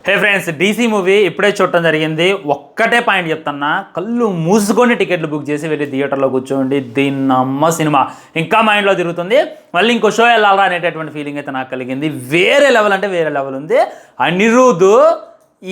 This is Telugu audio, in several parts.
హే ఫ్రెండ్స్, డీసీ మూవీ ఇప్పుడే చూడటం జరిగింది. ఒక్కటే పాయింట్ చెప్తున్నా, కళ్ళు మూసుకొని టికెట్లు బుక్ చేసి వెళ్ళి థియేటర్లో కూర్చోండి. దీన్నమ్మ సినిమా ఇంకా మైండ్లో తిరుగుతుంది. మళ్ళీ ఇంకో షో వెళ్ళాలా అనేటటువంటి ఫీలింగ్ అయితే నాకు కలిగింది. వేరే లెవెల్ అంటే వేరే లెవెల్ ఉంది. అనిరుద్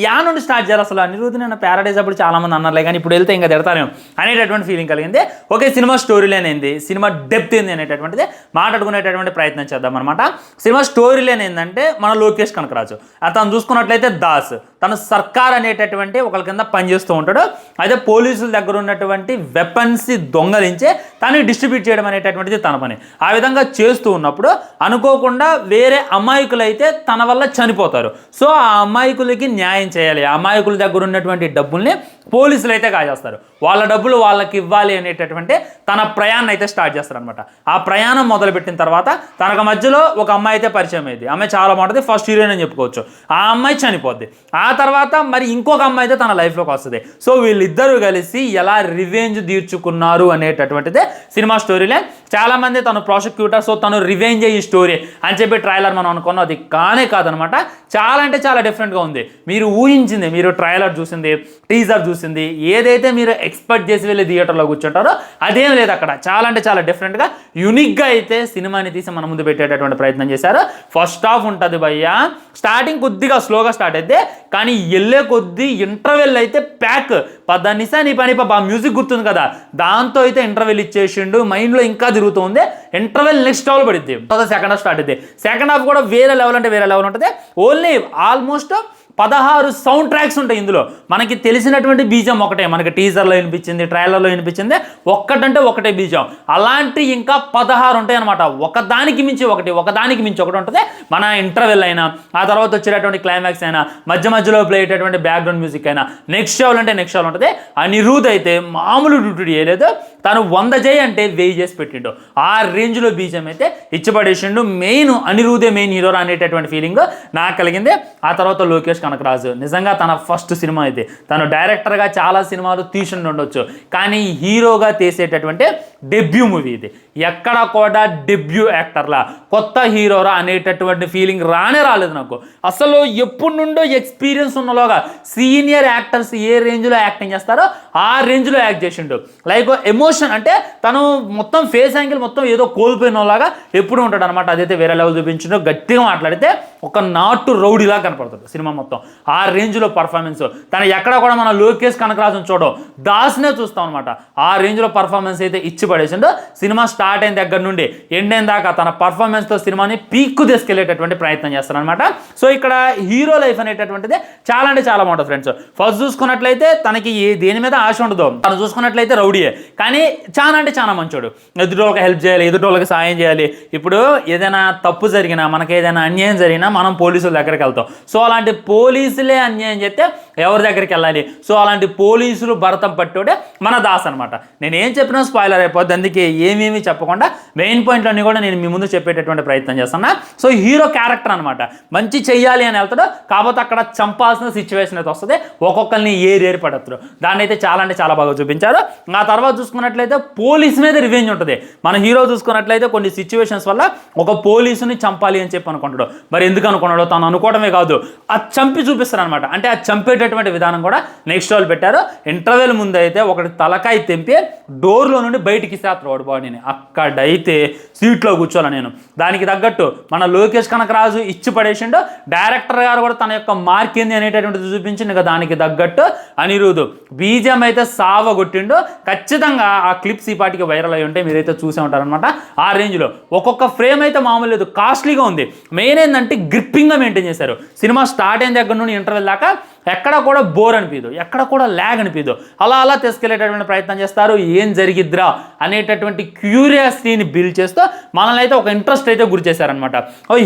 యా నుండి స్టార్ట్ చేయాలి అసలు? అనిరుద్ నేను ప్యారడైజ్ అప్పుడు చాలామంది అన్నారులే, కానీ ఇప్పుడు వెళ్తే ఇంకా తిడతాను అనేటటువంటి ఫీలింగ్ కలిగింది. ఓకే, సినిమా స్టోరీ లైన్ ఏంది, సినిమా డెప్త్ ఏంది అనేటటువంటిది మాట్లాడుకునేటటువంటి ప్రయత్నం చేద్దాం అనమాట. సినిమా స్టోరీ లైన్ ఏంటంటే, మన లోకేష్ కనకరాజు అతను చూసుకున్నట్లయితే దాస్, తను సర్కార్ అనేటటువంటి ఒకరి కింద పనిచేస్తూ ఉంటాడు. అయితే పోలీసుల దగ్గర ఉన్నటువంటి వెపన్స్ దొంగలించే తను డిస్ట్రిబ్యూట్ చేయడం అనేటటువంటిది తన పని. ఆ విధంగా చేస్తూ ఉన్నప్పుడు అనుకోకుండా వేరే అమాయకులు అయితే తన వల్ల చనిపోతారు. సో ఆ అమాయకులకి న్యాయం చేయాలి. అమాయకుల దగ్గర ఉన్నటువంటి డబ్బుల్ని పోలీసులు అయితే కాజేస్తారు. వాళ్ళ డబ్బులు వాళ్ళకి ఇవ్వాలి అనేటటువంటి తన ప్రయాణం అయితే స్టార్ట్ చేస్తారు అనమాట. ఆ ప్రయాణం మొదలుపెట్టిన తర్వాత తనకు మధ్యలో ఒక అమ్మాయి అయితే పరిచయం అయింది. అమ్మాయి చాలా బాగుంటుంది, ఫస్ట్ హీరోయిన్ అని చెప్పుకోవచ్చు. ఆ అమ్మాయి చనిపోద్ది. ఆ తర్వాత మరి ఇంకొక అమ్మాయి అయితే తన లైఫ్లోకి వస్తుంది. సో వీళ్ళిద్దరూ కలిసి ఎలా రివెంజ్ తీర్చుకున్నారు అనేటటువంటిదే సినిమా స్టోరీ లైన్. చాలామంది తను ప్రాసిక్యూటర్, సో తను రివెంజ్ ఈ స్టోరీ అని చెప్పి ట్రైలర్ మనం అనుకున్నాం. అది కానే కాదనమాట. చాలా అంటే చాలా డిఫరెంట్గా ఉంది. మీరు ఊహించింది, మీరు ట్రైలర్ చూసింది, టీజర్ చూసింది, ఏదైతే మీరు ఎక్స్పెక్ట్ చేసి వెళ్ళి థియేటర్లో కూర్చుంటారో అదేం లేదు అక్కడ. చాలా అంటే చాలా డిఫరెంట్గా యూనిక్గా అయితే సినిమాని తీసి మన ముందు పెట్టేటటువంటి ప్రయత్నం చేశారు. ఫస్ట్ హాఫ్ ఉంటుంది భయ్యా, స్టార్టింగ్ కొద్దిగా స్లోగా స్టార్ట్ అయితే, కానీ వెళ్ళే కొద్దీ ఇంటర్వెల్ అయితే ప్యాక్. పద్దనిసా నీ పని బాగా మ్యూజిక్ గుర్తుంది కదా, దాంతో అయితే ఇంటర్వెల్ ఇచ్చేసిండు. మైండ్లో ఇంకా తిరుగుతుంది. ఇంటర్వెల్ నెక్స్ట్ లెవెల్ పడుద్ది. సెకండ్ హాఫ్ స్టార్ట్ అయితే సెకండ్ హాఫ్ కూడా వేరే లెవెల్ అంటే వేరే లెవెల్ ఉంటుంది. ఓన్లీ ఆల్మోస్ట్ 16 సౌండ్ ట్రాక్స్ ఉంటాయి ఇందులో. మనకి తెలిసినటువంటి బీజం ఒకటే, మనకి టీజర్లో వినిపించింది, ట్రైలర్లో వినిపించింది, ఒక్కటంటే ఒకటే బీజం. అలాంటి ఇంకా 16 ఉంటాయి అనమాట. ఒకదానికి మించి ఒకటి ఉంటుంది. మన ఇంటర్వెల్ అయినా, ఆ తర్వాత వచ్చేటటువంటి క్లైమాక్స్ అయినా, మధ్య మధ్యలో ప్లే అయ్యేటటువంటి బ్యాక్గ్రౌండ్ మ్యూజిక్ అయినా, నెక్స్ట్ షోలు అంటే నెక్స్ట్ షోలు ఉంటుంది. అనిరుద్ అయితే మామూలు డ్యూటీ చేయలేదు. తను 100 చేయి అంటే 1000 చేసి పెట్టిండు. ఆ రేంజ్లో బీజం అయితే ఇచ్చిపడేసిండు. మెయిన్ అనిరుదే మెయిన్ హీరో అనేటటువంటి ఫీలింగ్ నాకు కలిగింది. ఆ తర్వాత లోకేష్ కనకరాజు నిజంగా తన ఫస్ట్ సినిమా అయితే, తను డైరెక్టర్గా చాలా సినిమాలు తీసుండి ఉండొచ్చు, కానీ హీరోగా తీసేటటువంటి డెబ్యూ మూవీ ఇది. ఎక్కడ కూడా డెబ్యూ యాక్టర్లా, కొత్త హీరోరా అనేటటువంటి ఫీలింగ్ రాలేదు నాకు. అసలు ఎప్పుడు నుండో ఎక్స్పీరియన్స్ ఉన్నలోగా సీనియర్ యాక్టర్స్ ఏ రేంజ్లో యాక్టింగ్ చేస్తారో ఆ రేంజ్లో యాక్ట్ చేసిండు. లైక్ ఎమోషన్ అంటే తను మొత్తం ఫేస్ యాంగిల్ మొత్తం ఏదో కోల్పోయిన లాగా ఎప్పుడు ఉంటాడు అనమాట. అదైతే వేరే లెవెల్ చూపించిండు. గట్టిగా మాట్లాడితే ఒక నాటు రౌడీలా కనపడుతుంది సినిమా మొత్తం. ఆ రేంజ్లో పర్ఫార్మెన్స్. తను ఎక్కడ కూడా మన లోకేష్ కనకరాజును చూడడం, దాస్నే చూస్తాం అనమాట. ఆ రేంజ్లో పర్ఫార్మెన్స్ అయితే ఇచ్చి పడేసిండు. సినిమా స్టార్ట్ అయిన దగ్గర నుండి ఎండ్ అయిన దాకా తన పర్ఫార్మెన్స్తో సినిమాని పీక్కు తీసుకెళ్లేటటువంటి ప్రయత్నం చేస్తాను అనమాట. సో ఇక్కడ హీరో లైఫ్ అనేటటువంటిది చాలా అంటే చాలా బాగుంటుంది ఫ్రెండ్స్. ఫస్ట్ చూసుకున్నట్లయితే తనకి దేని మీద ఆశ ఉండదు. తను చూసుకున్నట్లయితే రౌడీయే, కానీ చాలా అంటే చాలా మంచోడు. ఎదుటోళ్ళకి హెల్ప్ చేయాలి, ఎదుటోళ్ళకి సాయం చేయాలి. ఇప్పుడు ఏదైనా తప్పు జరిగినా, మనకి ఏదైనా అన్యాయం జరిగినా మనం పోలీసుల దగ్గరికి వెళ్తాం. సో అలాంటి పోలీసులే అన్యాయం చేస్తే ఎవరి దగ్గరికి వెళ్ళాలి? సో అలాంటి పోలీసులు భరతం పట్టోడే మన దాస్ అనమాట. నేను ఏం చెప్పినా స్పాయిలర్ అయిపోద్ది, అందుకే ఏమేమి చెప్పకుండా మెయిన్ పాయింట్లన్నీ కూడా నేను మీ ముందు చెప్పేటటువంటి ప్రయత్నం చేస్తున్నా. సో హీరో క్యారెక్టర్ అనమాట. మంచి చెయ్యాలి అని వెళ్తాడు, కాకపోతే అక్కడ చంపాల్సిన సిచ్యువేషన్ అయితే వస్తుంది. ఒక్కొక్కరిని ఏరి పడతారు. దాన్ని అయితే చాలా అంటే చాలా బాగా చూపించారు. ఆ తర్వాత చూసుకున్నట్లయితే పోలీస్ మీద రివెంజ్ ఉంటుంది. మన హీరో చూసుకున్నట్లయితే కొన్ని సిచ్యువేషన్స్ వల్ల ఒక పోలీసుని చంపాలి అని చెప్పి అనుకుంటాడు. మరి ఎందుకు అనుకున్నాడో తను అనుకోవడమే కాదు, అది చంపి చూపిస్తారు అనమాట. అంటే ఆ చంపేటటువంటి విధానం కూడా నెక్స్ట్ వాళ్ళు పెట్టారు. ఇంటర్వెల్ ముందు అయితే ఒకటి తలకాయ తెంపి డోర్లో నుండి బయటికి ఇస్తాడు బాడీని. అక్కడైతే సీట్లో కూర్చోాల నేను. దానికి తగ్గట్టు మన లోకేష్ కనకరాజు ఇచ్చి పడేసిండు. డైరెక్టర్ గారు కూడా తన యొక్క మార్క్ ఏంది అనేటటువంటిది చూపించిండు. ఇక దానికి తగ్గట్టు అనిరుద్ బీజం అయితే సావగొట్టిండు. ఖచ్చితంగా ఆ క్లిప్స్ ఈ పాటికి వైరల్ అయి ఉంటే మీరైతే చూసే ఉంటారనమాట. ఆ రేంజ్లో ఒక్కొక్క ఫ్రేమ్ అయితే మామూలు లేదు, కాస్ట్లీగా ఉంది. మెయిన్ ఏంటంటే గ్రిప్పింగ్గా మెయింటైన్ చేశారు. సినిమా స్టార్ట్ అయిన దగ్గర నుండి ఇంటర్వెల్ దాకా ఎక్కడ కూడా బోర్ అనిపించదు, ఎక్కడ కూడా ల్యాగ్ అనిపించదు. అలా తీసుకెళ్లేటటువంటి ప్రయత్నం చేస్తారు. ఏం జరిగిద్రా అనేటటువంటి క్యూరియాసిటీని బిల్డ్ చేస్తూ మనల్ని అయితే ఒక ఇంట్రెస్ట్ అయితే గురి చేశారనమాట.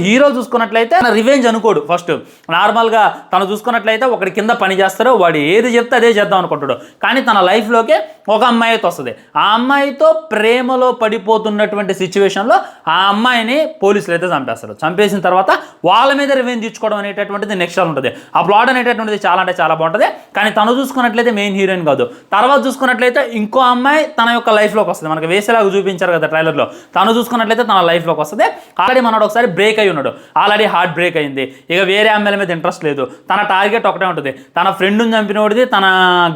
హీరో చూసుకున్నట్లయితే తన రివెంజ్ అనుకోడు. ఫస్ట్ నార్మల్గా తను చూసుకున్నట్లయితే ఒకటి కింద పని చేస్తారో వాడు ఏది చెప్తే అదే చేద్దాం అనుకుంటాడు. కానీ తన లైఫ్లోకి ఒక అమ్మాయి అయితే వస్తుంది. ఆ అమ్మాయితో ప్రేమలో పడిపోతున్నటువంటి సిచ్యువేషన్లో ఆ అమ్మాయిని పోలీసులు అయితే చంపేస్తారు. చంపేసిన తర్వాత వాళ్ళ మీద రివెంజ్ తీర్చుకోవడం అనేటటువంటిది నెక్స్ట్ ఉంటుంది. ఆ ప్లాట్ అనేటటువంటిది చాలా అంటే చాలా బాగుంటుంది. కానీ తను చూసుకున్నట్లయితే మెయిన్ హీరోయిన్ కాదు. తర్వాత చూసుకున్నట్లయితే ఇంకో అమ్మాయి తన యొక్క లైఫ్లోకి వస్తుంది. మనకి వేసేలాగా చూపించారు కదా ట్రైలర్లో. తను చూసుకున్నట్లయితే తన లైఫ్లోకి వస్తుంది. ఆల్రెడీ మనోడు ఒకసారి బ్రేక్ అయి ఉన్నాడు, ఆల్రెడీ హార్ట్ బ్రేక్ అయింది. ఇక వేరే అమ్మాయిల మీద ఇంట్రెస్ట్ లేదు. తన టార్గెట్ ఒకటే ఉంటుంది, తన ఫ్రెండ్ని చంపినోడిది, తన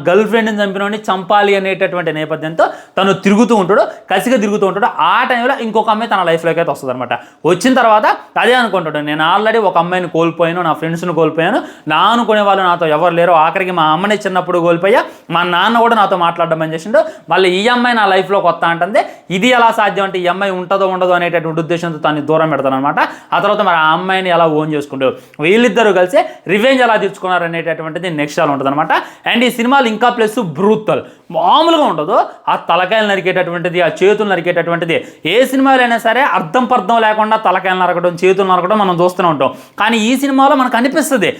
గర్ల్ ఫ్రెండ్ని చంపినోడిని చంపాలి అనేటటువంటి నేపథ్యంతో తను తిరుగుతూ ఉంటాడు, కసిగా తిరుగుతూ ఉంటాడు. ఆ టైంలో ఇంకొక అమ్మాయి తన లైఫ్లోకి అయితే వస్తుంది అనమాట. వచ్చిన తర్వాత అదే అనుకుంటాడు, నేను ఆల్రెడీ ఒక అమ్మాయిని కోల్పోయాను, నా ఫ్రెండ్స్ని కోల్పోయాను, నా అనుకునే వాళ్ళు నాతో ఎవరు లేరు, ఆఖరికి మా అమ్మని చిన్నప్పుడు కోల్పోయా, మా నాన్న కూడా నాతో మాట్లాడడం అని చేసిండు, మళ్ళీ ఈ అమ్మాయి నా లైఫ్లోకి వస్తా అంటుంది. ఇది ఎలా సాధ్యం అంటే ఈ అమ్మాయి ఉంటుందో ఉండదో అనేటటువంటి ఉద్దేశంతో తను దూరం పెడతాను అనమాట. ఆ తర్వాత మరి ఆ అమ్మాయిని ఎలా ఓన్ చేసుకుంటాడు, వీళ్ళిద్దరూ కలిసి రివెంజ్ ఎలా తీర్చుకున్నారు అనేటటువంటిది నెక్స్ట్ అలా ఉంటుంది అనమాట. అండ్ ఈ సినిమాలు ఇంకా ప్లస్ బ్రూతల్ మామూలుగా ఉండదు. ఆ తలకాయలు నరికేటటువంటిది, ఆ చేతులు నరికేటటువంటిది, ఏ సినిమాలో అయినా సరే అర్థం పర్థం లేకుండా తలకాయలు నరకడం, చేతులు నరకడం మనం చూస్తూనే ఉంటాం. కానీ ఈ సినిమాలో మనకు అనిపిస్తుంది,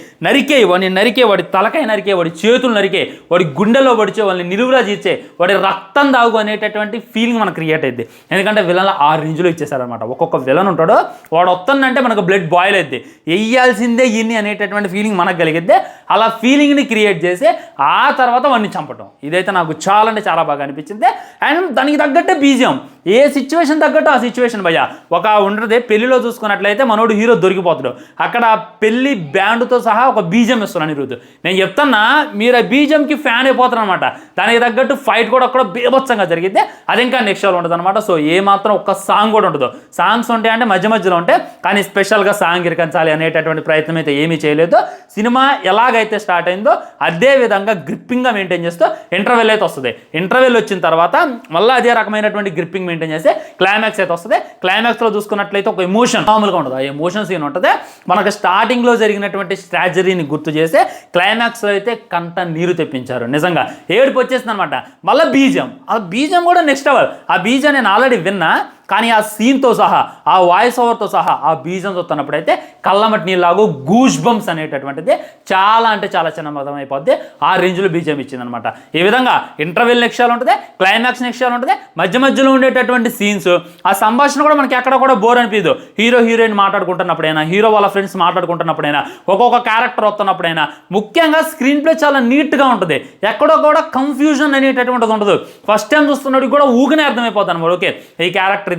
వాడిని నరికే, వాడి తలకాయ నరికే, వాడి చేతులు నరికే, వాడి గుండెలో పడిచే, వాళ్ళని నిలువురా తీర్చే, వాడి రక్తం దాగు అనేటటువంటి ఫీలింగ్ మనకు క్రియేట్ అయింది. ఎందుకంటే విలన్లు ఆ రేంజ్లో ఇచ్చేసారనమాట. ఒక్కొక్క విలన్ ఉంటాడో వాడు వస్తుందంటే మనకు బ్లడ్ బాయిల్ అయింది, వెయ్యాల్సిందే ఇన్ని అనేటటువంటి ఫీలింగ్ మనకు కలిగిద్దే. అలా ఫీలింగ్ని క్రియేట్ చేసి ఆ తర్వాత వాడిని చంపటం, ఇదైతే నాకు చాలా అంటే చాలా బాగా అనిపించింది. అండ్ దానికి తగ్గట్టే బీజియం, ఏ సిచ్యువేషన్ తగ్గట్టు ఆ సిచ్యువేషన్ భయ్య. ఒక ఉండదే పెళ్లిలో చూసుకున్నట్లయితే మనోడు హీరో దొరికిపోతాడు, అక్కడ పెళ్లి బ్యాండ్తో సహా ఒక బీజం ఇస్తున్నాను ఈరోజు. నేను చెప్తున్నా, మీరు ఆ బీజంకి ఫ్యాన్ అయిపోతారు అనమాట. దానికి తగ్గట్టు ఫైట్ కూడా అక్కడ బీభత్సంగా జరిగితే అది ఇంకా నెక్స్ట్ లెవెల్ ఉంటుంది అనమాట. సో ఏ మాత్రం ఒక్క సాంగ్ కూడా ఉండదు. సాంగ్స్ ఉంటాయి అంటే మధ్య మధ్యలో ఉంటాయి, కానీ స్పెషల్గా సాంగ్ ఇరకంచాలి అనేటటువంటి ప్రయత్నం అయితే ఏమీ చేయలేదు. సినిమా ఎలాగైతే స్టార్ట్ అయిందో అదే విధంగా గ్రిప్పింగ్గా మెయింటైన్ చేస్తూ ఇంటర్వెల్ అయితే వస్తుంది. ఇంటర్వెల్ వచ్చిన తర్వాత మళ్ళీ అదే రకమైనటువంటి గ్రిప్పింగ్ మెయింటైన్ చేస్తే క్లైమాక్స్ అయితే వస్తుంది. క్లైమాక్స్లో చూసుకున్నట్లయితే ఒక ఎమోషన్ మామూలుగా ఉండదు, ఆ ఎమోషన్ సీన్ ఉంటుంది. మనకు స్టార్టింగ్లో జరిగినటువంటి స్ట్రాటజీని గుర్తు చేస్తే క్లైమాక్స్లో అయితే కంట నీరు తెప్పించారు. నిజంగా ఏడుపు వచ్చేసింది అనమాట. మళ్ళీ బీజం, ఆ బీజం కూడా నెక్స్ట్ లెవెల్. ఆ బీజం నేను ఆల్రెడీ విన్నా, కానీ ఆ సీన్తో సహా, ఆ వాయిస్ ఓవర్తో సహా, ఆ బీజం చూస్తున్నప్పుడైతే కళ్ళమటి నీళ్ళలాగో గూస్ బంప్స్ అనేటటువంటిది చాలా అంటే చాలా చిన్న మతం అయిపోద్ది. ఆ రేంజ్లో బీజం ఇచ్చిందనమాట. ఈ విధంగా ఇంటర్వెల్ నెక్స్ట్ ఉంటుంది, క్లైమాక్స్ నెక్స్ట్ ఉంటుంది, మధ్య మధ్యలో ఉండేటటువంటి సీన్స్, ఆ సంభాషణ కూడా మనకి ఎక్కడ కూడా బోర్ అనిపించదు. హీరో హీరోయిన్ మాట్లాడుకుంటున్నప్పుడైనా, హీరో వాళ్ళ ఫ్రెండ్స్ మాట్లాడుకుంటున్నప్పుడైనా, ఒక్కొక్క క్యారెక్టర్ వస్తున్నప్పుడైనా, ముఖ్యంగా స్క్రీన్ ప్లే చాలా నీట్గా ఉంటుంది. ఎక్కడో కూడా కన్ఫ్యూజన్ అనేటటువంటిది ఉండదు. ఫస్ట్ టైం చూస్తున్నప్పుడు కూడా ఊగనే అర్థమైపోతాను అనమాట. ఓకే, ఈ క్యారెక్టర్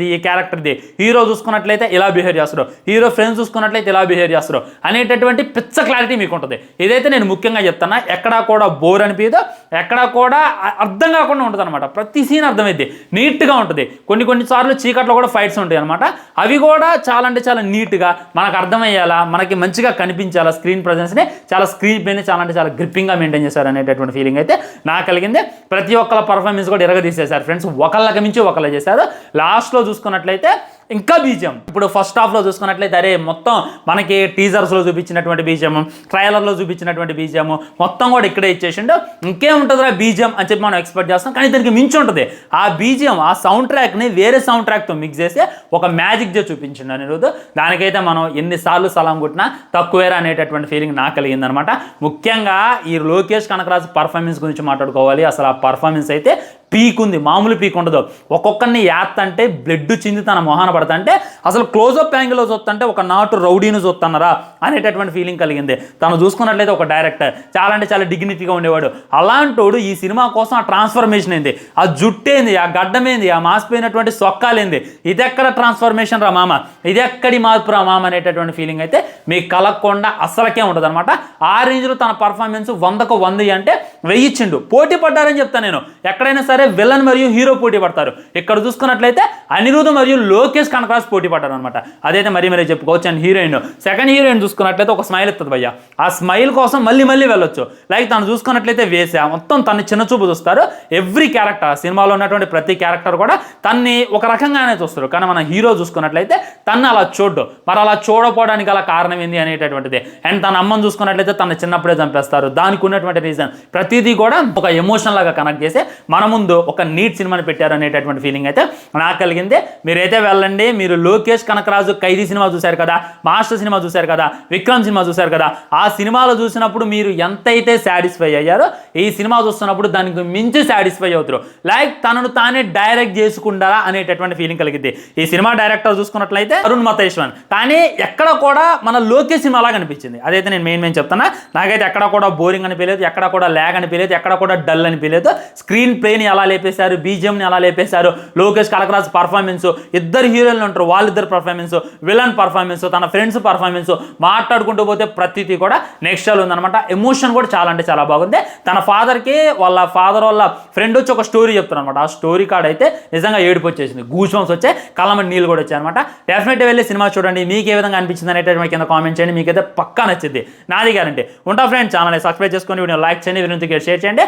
ఇది, హీరో చూసుకున్నట్లయితే ఇలా బిహేవ్ చేస్తాడు, హీరో ఫ్రెండ్స్ చూసుకున్నట్లయితే ఇలా బిహేవ్ చేస్తాడు అనేటటువంటి పిచ్చ క్లారిటీ మీకు ఉంటుంది. ఇదైతే నేను ముఖ్యంగా చెప్తాను, ఎక్కడా కూడా బోర్ అనిపించదు, ఎక్కడా కూడా అర్థం కాకుండా ఉంటుంది అనమాట. ప్రతి సీన్ అర్థమైంది, నీట్గా ఉంటుంది. కొన్నిసార్లు చీకట్లో కూడా ఫైట్స్ ఉంటాయి అనమాట. అవి కూడా చాలా అంటే చాలా నీట్గా మనకు అర్థమయ్యేలా, మనకి మంచిగా కనిపించాలా, స్క్రీన్ ప్రజెన్స్ని చాలా స్క్రీన్ పైన చాలా అంటే చాలా గ్రిప్పింగ్గా మెయింటైన్ చేశారు అనేటటువంటి ఫీలింగ్ అయితే నాకు కలిగింది. ప్రతి ఒక్కళ్ళ పర్ఫార్మెన్స్ కూడా ఎరగదీసేశారు ఫ్రెండ్స్, ఒకళ్ళకి మించి ఒకళ్ళు చేశారు. లాస్ట్లో చూసుకున్నట్లయితే ఇంకా బీజం, ఇప్పుడు ఫస్ట్ హాఫ్లో చూసుకున్నట్లయితే అరే మొత్తం మనకి టీజర్స్లో చూపించినటువంటి బీజము, ట్రైలర్లో చూపించినటువంటి బీజము మొత్తం కూడా ఇక్కడే ఇచ్చేసిండు. ఇంకేముంటుందిరా బీజం అని చెప్పి మనం ఎక్స్పెక్ట్ చేస్తాం, కానీ దానికి మించి ఉంటుంది. ఆ బీజం, ఆ సౌండ్ ట్రాక్ని వేరే సౌండ్ ట్రాక్తో మిక్స్ చేసి ఒక మ్యాజిక్ చే చూపించిండు అనేది. దానికైతే మనం ఎన్నిసార్లు సలాం కొట్టినా తక్కువేరా అనేటటువంటి ఫీలింగ్ నాకు కలిగిందనమాట. ముఖ్యంగా ఈ లోకేష్ కనకరాజు పర్ఫార్మెన్స్ గురించి మాట్లాడుకోవాలి. అసలు ఆ పర్ఫార్మెన్స్ అయితే పీక్ ఉంది, మామూలు పీక్ ఉండదు. ఒక్కొక్కరిని యాత్తంటే బ్లడ్ చింది తన మొహాన పడతంటే, అసలు క్లోజప్ యాంగిల్లో చూస్తుంటే ఒక నాటు రౌడీని చూస్తున్నారా అనేటటువంటి ఫీలింగ్ కలిగింది. తను చూసుకున్నట్లయితే ఒక డైరెక్టర్ చాలా అంటే చాలా డిగ్నిటీగా ఉండేవాడు. అలాంటోడు ఈ సినిమా కోసం ఆ ట్రాన్స్ఫర్మేషన్ ఏంది, ఆ జుట్టేంది, ఆ గడ్డమేంది, ఆ మాసిపోయినటువంటి సొక్కాలేంది, ఇది ఎక్కడ ట్రాన్స్ఫర్మేషన్ రా మామ, ఇది ఎక్కడి మార్పు రా మామ అనేటటువంటి ఫీలింగ్ అయితే మీకు కలగకుండా అసలకే ఉంటుంది అనమాట. ఆ రేంజ్లో తన పర్ఫార్మెన్స్ 100కు 100 అంటే 1000 ఇచ్చిండు. పోటీ పడ్డారని చెప్తాను నేను. ఎక్కడైనా సరే విలన్ మరియు హీరో పోటీ పడతారు. ఇక్కడ చూసుకున్నట్లయితే అనిరుద్ధ్ మరియు లోకేష్ కనకరాజ్ పోటీ పడ్డారు అనమాట. అదైతే మరీ చెప్పుకోవచ్చు. అండ్ సెకండ్ హీరోయిన్ చూసుకున్నట్లయితే ఒక స్మైల్ ఇస్తుంది భయ్య. ఆ స్మైల్ కోసం మళ్ళీ వెళ్ళొచ్చు. లైక్ తను చూసుకున్నట్లయితే వేసా మొత్తం తన చిన్న చూపు చూస్తారు. ఎవ్రీ క్యారెక్టర్, సినిమాలో ఉన్నటువంటి ప్రతి క్యారెక్టర్ కూడా తన్ని ఒక రకంగానే చూస్తారు. కానీ మన హీరో చూసుకున్నట్లయితే తను అలా చూడ్డు. మరి అలా చూడకపోవడానికి గల కారణం ఏంది అనేటటువంటిది. అండ్ తన అమ్మని చూసుకున్నట్లయితే తన చిన్నప్పుడే చంపేస్తారు. దానికి ఉన్నటువంటి రీజన్, ప్రతి ప్రతిదీ కూడా ఒక ఎమోషన్ లాగా కనెక్ట్ చేసి మన ముందు ఒక నీట్ సినిమాని పెట్టారు అనేటటువంటి ఫీలింగ్ అయితే నాకు కలిగింది. మీరైతే వెళ్ళండి. మీరు లోకేష్ కనకరాజు ఖైదీ సినిమా చూశారు కదా, మాస్టర్ సినిమా చూశారు కదా, విక్రమ్ సినిమా చూశారు కదా, ఆ సినిమాలో చూసినప్పుడు మీరు ఎంతైతే సాటిస్ఫై అయ్యారో ఈ సినిమా చూస్తున్నప్పుడు దానికి మించి సాటిస్ఫై అవుతారు. లైక్ తనను తానే డైరెక్ట్ చేసుకుంటారా అనేటటువంటి ఫీలింగ్ కలిగింది. ఈ సినిమా డైరెక్టర్ చూసుకున్నట్లయితే అరుణ్ మతేశ్వన్, కానీ ఎక్కడ కూడా మన లోకేష్ సినిమా లాగా అనిపించింది. అదైతే నేను మెయిన్ చెప్తాను. నాకైతే ఎక్కడ కూడా బోరింగ్ అనిపించలేదు, ఎక్కడ కూడా ల్యాగ్ అనిపించలేదు, ఎక్కడ కూడా డల్ అనిపించలేదు. స్క్రీన్ ప్లేని ఎలా లేపేశారు, బీజిఎంని ఎలా లేపేశారు, లోకేష్ కనకరాజ్ పర్ఫార్మెన్స్, ఇద్దరు హీరోలు ఉంటారు వాళ్ళిద్దరు పర్ఫార్మెన్స్, విలన్ పర్ఫార్మెన్స్, తన ఫ్రెండ్స్ పర్ఫార్మెన్స్, మాట్లాడుకుంటూ పోతే ప్రతిదీ కూడా నెక్స్ట్ లెవెల్ ఉందన్నమాట. ఎమోషన్ కూడా చాలా అంటే చాలా బాగుంది. తన ఫాదర్కి వాళ్ళ ఫాదర్ వాళ్ళ ఫ్రెండ్ వచ్చి ఒక స్టోరీ చెప్తారు అనమాట. ఆ స్టోరీ కార్డ్ అయితే నిజంగా ఏడుపు వచ్చేసింది, గూస్ బంప్స్ వచ్చాయి, కళ్ళమని నీళ్ళు కూడా వచ్చాయి అనమాట. డెఫినెట్గా వెళ్ళి సినిమా చూడండి. మీకు ఏ విధంగా అనిపించింది అనేటువంటి కింద కామెంట్ చేయండి. మీకైతే పక్కా నచ్చింది, నాది గ్యారంటీ. ఉంటా ఫ్రెండ్స్. ఛానల్ని సబ్స్క్రైబ్ చేసుకొని వీడియో లైక్ చేయండి, వీడియో షేర్ చేయండి.